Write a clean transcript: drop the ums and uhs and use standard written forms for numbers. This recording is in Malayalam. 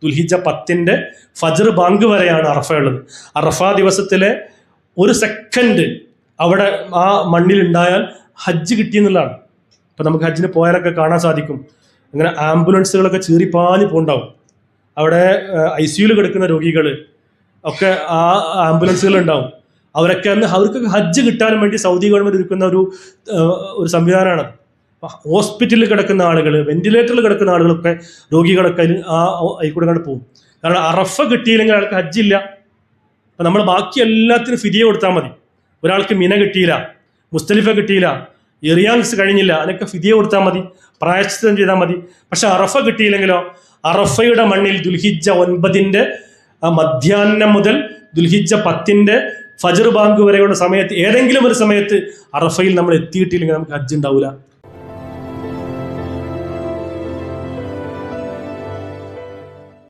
ദുൽഹിജ്ജ 10 ഫജ്ർ ബാങ്ക് വരെയാണ് അറഫയുള്ളത്. അറഫ ദിവസത്തിലെ ഒരു സെക്കൻഡ് അവിടെ ആ മണ്ണിൽ ഉണ്ടായാൽ ഹജ്ജ് കിട്ടിയെന്നുള്ളതാണ്. ഇപ്പം നമുക്ക് ഹജ്ജിന് പോയാലൊക്കെ കാണാൻ സാധിക്കും. അങ്ങനെ ആംബുലൻസുകളൊക്കെ ചീറിപ്പാഞ്ഞ് പോണ്ടാവും. അവിടെ ICUയിൽ കിടക്കുന്ന രോഗികൾ ഒക്കെ ആ ആംബുലൻസുകളുണ്ടാവും. അവർക്കൊക്കെ ഹജ്ജ് കിട്ടാനും വേണ്ടി സൗദി ഗവൺമെൻറ് ഒരുക്കുന്ന ഒരു സംവിധാനമാണ്. ഹോസ്പിറ്റലിൽ കിടക്കുന്ന ആളുകൾ, വെന്റിലേറ്ററിൽ കിടക്കുന്ന ആളുകളൊക്കെ, രോഗികളൊക്കെ അതിൽക്കൂടെ കണ്ട് പോകും. കാരണം അറഫ കിട്ടിയില്ലെങ്കിൽ അയാൾക്ക് ഹജ്ജില്ല. അപ്പം നമ്മൾ ബാക്കി എല്ലാത്തിനും ഫിദിയ കൊടുത്താൽ മതി. ഒരാൾക്ക് മിന കിട്ടിയില്ല, മുസ്തലിഫ കിട്ടിയില്ല, എറിയാൻസ് കഴിഞ്ഞില്ല, അതിനൊക്കെ ഫിദിയ കൊടുത്താൽ മതി, പ്രായശ്ചിത്തം ചെയ്താൽ മതി. പക്ഷെ അറഫ കിട്ടിയില്ലെങ്കിലോ, അറഫയുടെ മണ്ണിൽ ദുൽഹിജ്ജ 9 മധ്യാഹ്നം മുതൽ ദുൽഹിജ്ജ 10 ഫജ്ർ ബാങ്ക് വരെയുള്ള സമയത്ത് ഏതെങ്കിലും ഒരു സമയത്ത് അറഫയിൽ നമ്മൾ എത്തിയിട്ടില്ലെങ്കിൽ നമുക്ക് ഹജ്ജ് ഉണ്ടാവില്ല.